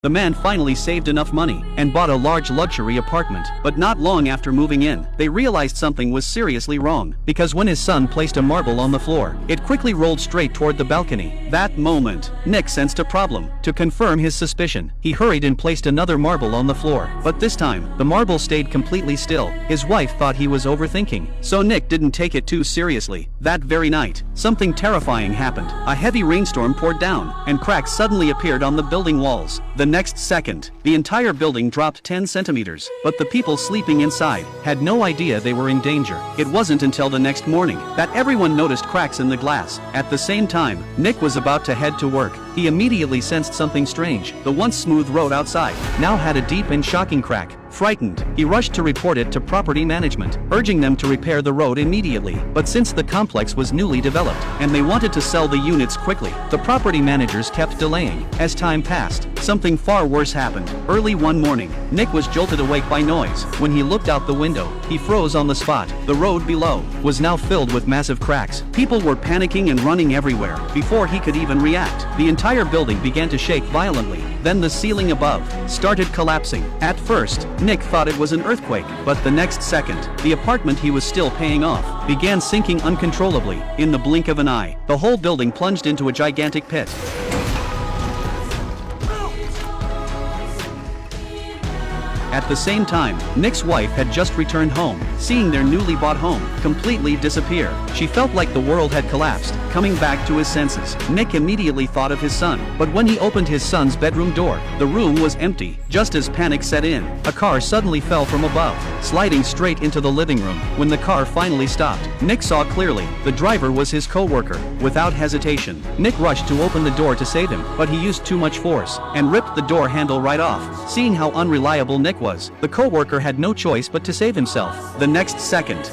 The man finally saved enough money and bought a large luxury apartment. But not long after moving in, they realized something was seriously wrong, because when his son placed a marble on the floor, it quickly rolled straight toward the balcony. That moment, Nick sensed a problem. To confirm his suspicion, he hurried and placed another marble on the floor. But this time, the marble stayed completely still. His wife thought he was overthinking, so Nick didn't take it too seriously. That very night, something terrifying happened. A heavy rainstorm poured down, and cracks suddenly appeared on the building walls. The next second, the entire building dropped 10 centimeters, but the people sleeping inside had no idea they were in danger. It wasn't until the next morning that everyone noticed cracks in the glass. At the same time, Nick was about to head to work. He immediately sensed something strange. The once smooth road outside now had a deep and shocking crack. Frightened, he rushed to report it to property management, urging them to repair the road immediately. But since the complex was newly developed, and they wanted to sell the units quickly, the property managers kept delaying. As time passed, something far worse happened. Early one morning, Nick was jolted awake by noise. When he looked out the window, he froze on the spot. The road below was now filled with massive cracks. People were panicking and running everywhere. Before he could even react, the entire building began to shake violently. Then the ceiling above started collapsing. At first, Nick thought it was an earthquake, but the next second, the apartment he was still paying off began sinking uncontrollably. In the blink of an eye, the whole building plunged into a gigantic pit. At the same time, Nick's wife had just returned home, seeing their newly bought home completely disappear. She felt like the world had collapsed. Coming back to his senses, Nick immediately thought of his son, but when he opened his son's bedroom door, the room was empty. Just as panic set in, a car suddenly fell from above, sliding straight into the living room. When the car finally stopped, Nick saw clearly. The driver was his co-worker. Without hesitation, Nick rushed to open the door to save him, but he used too much force and ripped the door handle right off. Seeing how unreliable Nick was, the co-worker had no choice but to save himself. The next second,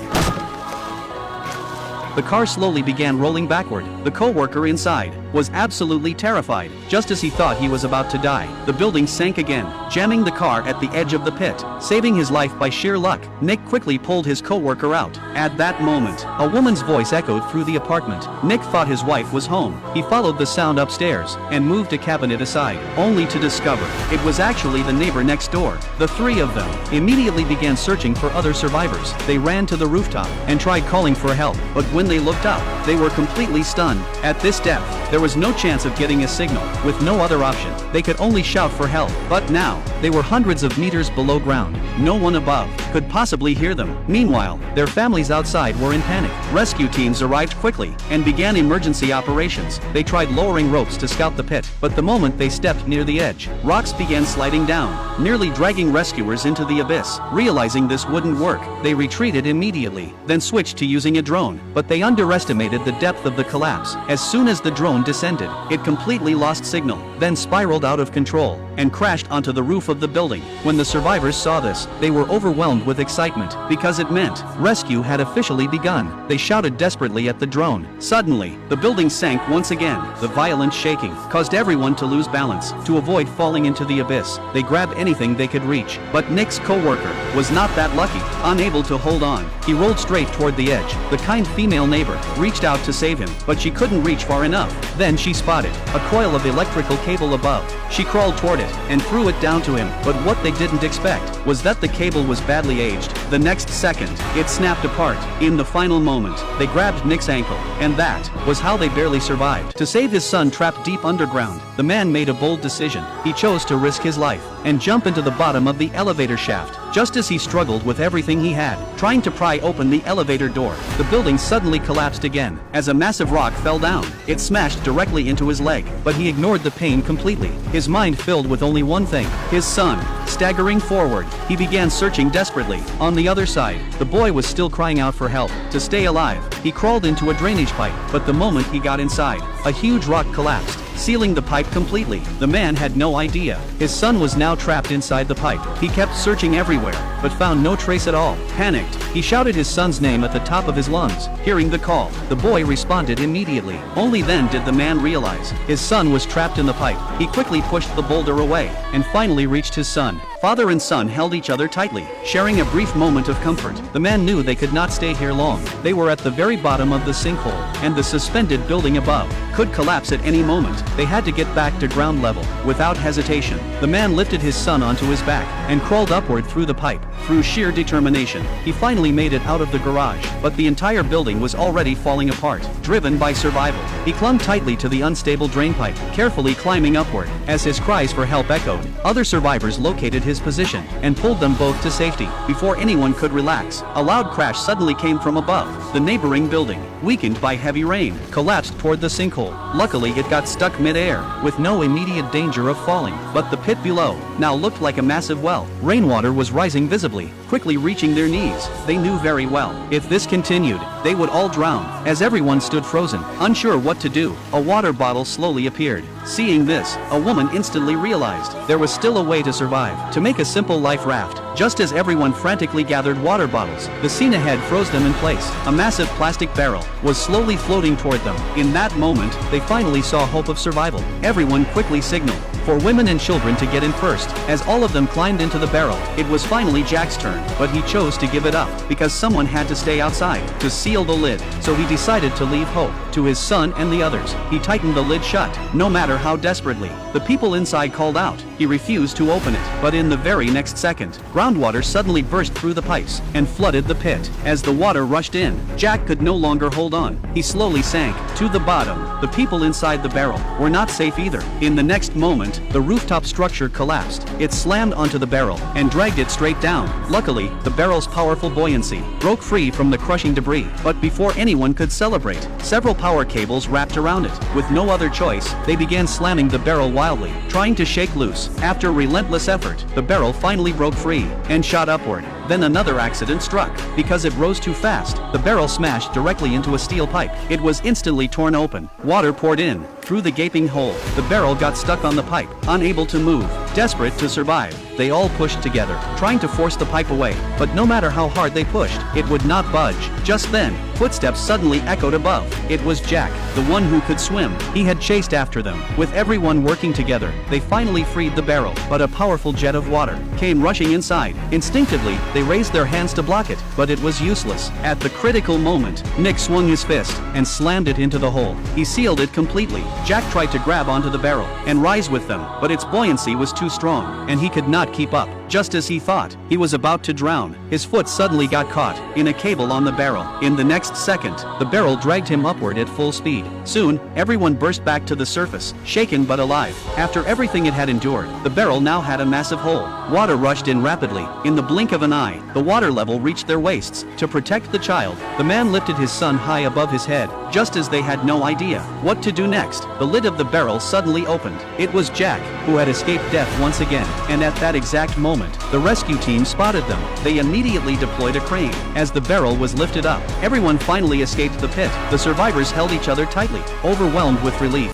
the car slowly began rolling backward. The co-worker inside was absolutely terrified. Just as he thought he was about to die, the building sank again, jamming the car at the edge of the pit. Saving his life by sheer luck, Nick quickly pulled his co-worker out. At that moment, a woman's voice echoed through the apartment. Nick thought his wife was home. He followed the sound upstairs and moved a cabinet aside, only to discover it was actually the neighbor next door. The three of them immediately began searching for other survivors. They ran to the rooftop and tried calling for help, but when they looked up, they were completely stunned. At this depth, there was no chance of getting a signal. With no other option, they could only shout for help. But now, they were hundreds of meters below ground. No one above could possibly hear them. Meanwhile, their families outside were in panic. Rescue teams arrived quickly and began emergency operations. They tried lowering ropes to scout the pit, but the moment they stepped near the edge, rocks began sliding down, nearly dragging rescuers into the abyss. Realizing this wouldn't work, they retreated immediately, then switched to using a drone. But they underestimated the depth of the collapse. As soon as the drone descended, it completely lost signal, then spiraled out of control and crashed onto the roof of the building. When the survivors saw this, they were overwhelmed with excitement, because it meant rescue had officially begun. They shouted desperately at the drone. Suddenly, the building sank once again. The violent shaking caused everyone to lose balance. To avoid falling into the abyss, they grabbed anything they could reach. But Nick's co-worker was not that lucky. Unable to hold on, he rolled straight toward the edge. The kind female neighbor reached out to save him, but she couldn't reach far enough. Then she spotted a coil of electrical cable above. She crawled toward it and threw it down to him, but what they didn't expect was that the cable was badly aged. The next second, it snapped apart. In the final moment, they grabbed Nick's ankle, and that was how they barely survived. To save his son trapped deep underground, the man made a bold decision. He chose to risk his life and jump into the bottom of the elevator shaft. Just as he struggled with everything he had, trying to pry open the elevator door, the building suddenly collapsed again. As a massive rock fell down, it smashed directly into his leg, but he ignored the pain completely. His mind filled with only one thing: his son. Staggering forward, he began searching desperately. On the other side, the boy was still crying out for help. To stay alive, he crawled into a drainage pipe, but the moment he got inside, a huge rock collapsed, sealing the pipe completely. The man had no idea his son was now trapped inside the pipe. He kept searching everywhere, but found no trace at all. Panicked, he shouted his son's name at the top of his lungs. Hearing the call, the boy responded immediately. Only then did the man realize his son was trapped in the pipe. He quickly pushed the boulder away and finally reached his son. Father and son held each other tightly, sharing a brief moment of comfort. The man knew they could not stay here long. They were at the very bottom of the sinkhole, and the suspended building above could collapse at any moment. They had to get back to ground level. Without hesitation, the man lifted his son onto his back and crawled upward through the pipe. Through sheer determination, he finally made it out of the garage, but the entire building was already falling apart. Driven by survival, he clung tightly to the unstable drainpipe, carefully climbing upward. As his cries for help echoed, other survivors located his position and pulled them both to safety. Before anyone could relax, a loud crash suddenly came from above. The neighboring building, weakened by heavy rain, collapsed toward the sinkhole. Luckily, it got stuck mid-air, with no immediate danger of falling. But the pit below now looked like a massive well. Rainwater was rising visibly, quickly reaching their knees. They knew very well, if this continued, they would all drown. As everyone stood frozen, unsure what to do, a water bottle slowly appeared. Seeing this, a woman instantly realized there was still a way to survive. To make a simple life raft, just as everyone frantically gathered water bottles, the scene ahead froze them in place. A massive plastic barrel was slowly floating toward them. In that moment, they finally saw hope of survival. Everyone quickly signaled for women and children to get in first. As all of them climbed into the barrel, it was finally Jack's turn, but he chose to give it up because someone had to stay outside to seal the lid. So he decided to leave hope to his son and the others. He tightened the lid shut, no matter how desperately the people inside called out. He refused to open it, but in the very next second, groundwater suddenly burst through the pipes and flooded the pit. As the water rushed in, Jack could no longer hold on. He slowly sank to the bottom. The people inside the barrel were not safe either. In the next moment, the rooftop structure collapsed. It slammed onto the barrel and dragged it straight down. Luckily, the barrel's powerful buoyancy broke free from the crushing debris. But before anyone could celebrate, several power cables wrapped around it. With no other choice, they began slamming the barrel wildly, trying to shake loose. After relentless effort, the barrel finally broke free and shot upward. Then another accident struck. Because it rose too fast, the barrel smashed directly into a steel pipe. It was instantly torn open. Water poured in through the gaping hole. The barrel got stuck on the pipe, unable to move. Desperate to survive, they all pushed together, trying to force the pipe away. But no matter how hard they pushed, it would not budge. Just then, footsteps suddenly echoed above. It was Jack, the one who could swim. He had chased after them. With everyone working together, they finally freed the barrel. But a powerful jet of water came rushing inside. Instinctively, they raised their hands to block it, but it was useless. At the critical moment, Nick swung his fist and slammed it into the hole. He sealed it completely. Jack tried to grab onto the barrel and rise with them, but its buoyancy was too strong, and he could not keep up. Just as he thought he was about to drown, his foot suddenly got caught in a cable on the barrel. In the next second, the barrel dragged him upward at full speed. Soon, everyone burst back to the surface, shaken but alive. After everything it had endured, the barrel now had a massive hole. Water rushed in rapidly. In the blink of an eye, the water level reached their waists. To protect the child, the man lifted his son high above his head, just as they had no idea what to do next. The lid of the barrel suddenly opened. It was Jack, who had escaped death once again, and at that exact moment, the rescue team spotted them. They immediately deployed a crane. As the barrel was lifted up, everyone finally escaped the pit. The survivors held each other tightly, overwhelmed with relief.